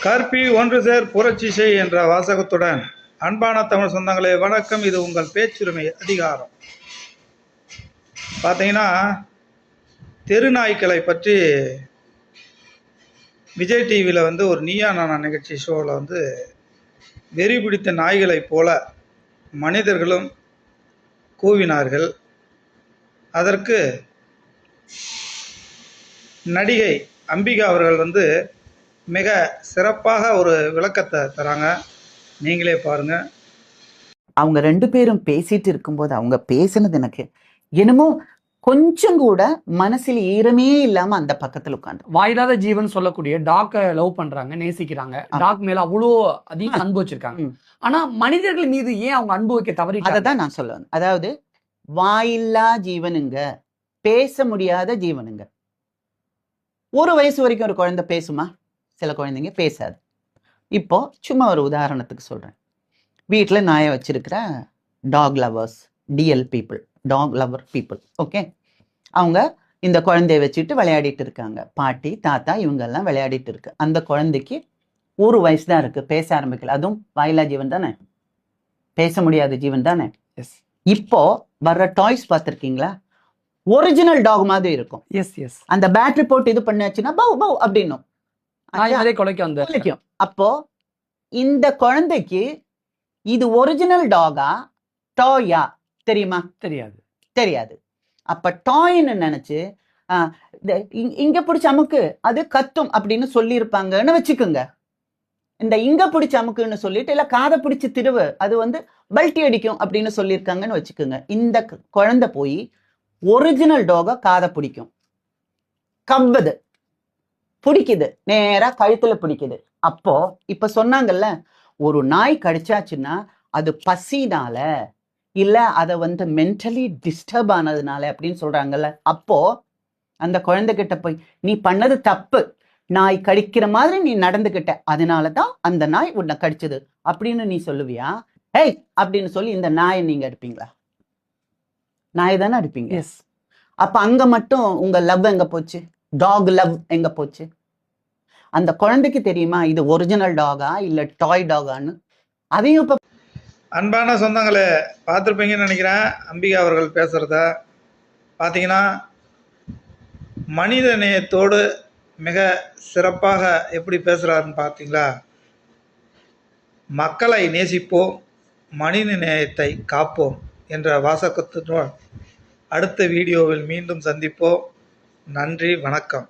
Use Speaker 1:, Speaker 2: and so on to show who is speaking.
Speaker 1: கற்பி ஒன்று சேர் புரட்சி செய் என்ற வாசகத்துடன் அன்பான தமிழ் சொந்தங்களே வணக்கம். இது உங்கள் பேச்சுரிமை அதிகாரம். பார்த்தீங்கன்னா, தெருநாய்க்களை பற்றி விஜய் டிவியில் ஒரு நீயா நானா நிகழ்ச்சி ஷோவில் வெறி பிடித்த நாய்களைப் போல மனிதர்களும் கூவினார்கள். அதற்கு நடிகை அம்பிகா அவர்கள் மிக சிறப்பாக ஒரு விளக்கத்தை தராங்க. நீங்களே பாருங்க.
Speaker 2: அவங்க ரெண்டு பேரும் பேசிட்டு இருக்கும்போது அவங்க பேசினது எனக்கு என்னமோ கொஞ்சம் கூட மனசில் ஈரமே இல்லாம அந்த பக்கத்துல உட்காந்து
Speaker 3: வாயிலாத ஜீவன் சொல்லக்கூடிய டாக்க லவ் பண்றாங்க, நேசிக்கிறாங்க. டாக் மேல அவ்வளோ அதிகம் அன்பு வச்சிருக்காங்க. ஆனா மனிதர்கள் மீது ஏன் அவங்க அன்பு வைக்க தவறி?
Speaker 2: அததான் நான் சொல்லுவேன். அதாவது வாயில்லா ஜீவனுங்க, பேச முடியாத ஜீவனுங்க. ஒரு வயசு வரைக்கும் ஒரு குழந்தை பேசுமா? சில குழந்தைங்க பேசாது. இப்போ சும்மா ஒரு உதாரணத்துக்கு சொல்றேன். வீட்டில் நாயை வச்சிருக்கிற dog lovers, DL people, dog lover people, okay, அவங்க இந்த குழந்தைய வச்சுட்டு விளையாடிட்டு இருக்காங்க. பாட்டி தாத்தா இவங்கெல்லாம் விளையாடிட்டு இருக்கு. அந்த குழந்தைக்கு ஒரு வயசு தான் இருக்கு, பேச ஆரம்பிக்கல. அதுவும் வாயிலா ஜீவன் தானே, பேச முடியாத ஜீவன் தானே. இப்போ வர்ற டாய்ஸ் பார்த்துருக்கீங்களா? ஒரிஜினல் டாக் மாதிரி இருக்கும். அந்த பேட்டரி போட்டு இது பண்ணாச்சுன்னா பவ் பவ் அப்படின்னும் குலைக்கும். அப்போ இந்த குழந்தைக்கு இது ஒரிஜினல் டாகா டாயா தெரியுமா? தெரியாது. அப்ப டாய்ன்னு நினைச்சு இங்க பிடிச்ச அமுக்கு அது கத்தும் அப்படின்னு சொல்லி இருப்பாங்கன்னு வச்சுக்கோங்க. இந்த இங்க பிடிச்ச அமுக்குன்னு சொல்லிட்டு இல்ல காதை பிடிச்சு திருவு அது பல்ட்டி அடிக்கும் அப்படின்னு சொல்லியிருக்காங்கன்னு வச்சுக்கோங்க. இந்த குழந்தை போய் ஒரிஜினல் டாக காதை பிடிக்கும், கவ்வுது, பிடிக்குது, நேரா கழுத்துல பிடிக்குது. அப்போ இப்ப சொன்னாங்கல்ல, ஒரு நாய் கடிச்சாச்சுன்னா அது பசினால இல்ல அதை மென்டலி டிஸ்டர்ப் ஆனதுனால அப்படின்னு சொல்றாங்கல்ல. அப்போ அந்த குழந்தைகிட்ட போய் நீ பண்ணது தப்பு, நாய் கடிக்கிற மாதிரி நீ நடந்துகிட்ட, அதனாலதான் அந்த நாய் உன்னை கடிச்சது அப்படின்னு நீ சொல்லுவியா? ஏய் அப்படின்னு சொல்லி இந்த நாயை நீங்க அடிப்பீங்களா? நாயை தானே அடிப்பீங்க. அப்ப அங்க மட்டும் உங்க லவ் எங்க போச்சு? டாக் லவ் எங்க போச்சு? அந்த குழந்தைக்கு தெரியுமா இது ஒரிஜினல் டாகா இல்ல டாய் டாகான்னு? அதையும் இப்ப
Speaker 1: அன்பான சொந்தங்களே பார்த்துருப்பீங்கன்னு நினைக்கிறேன். அம்பிகா அவர்கள் பேசுறத பார்த்தீங்கன்னா, மனித நேயத்தோடு மிக சிறப்பாக எப்படி பேசுறாருன்னு பார்த்தீங்களா? மக்களை நேசிப்போம், மனித நேயத்தை காப்போம் என்ற வாசகத்துடன் அடுத்த வீடியோவில் மீண்டும் சந்திப்போம். நன்றி, வணக்கம்.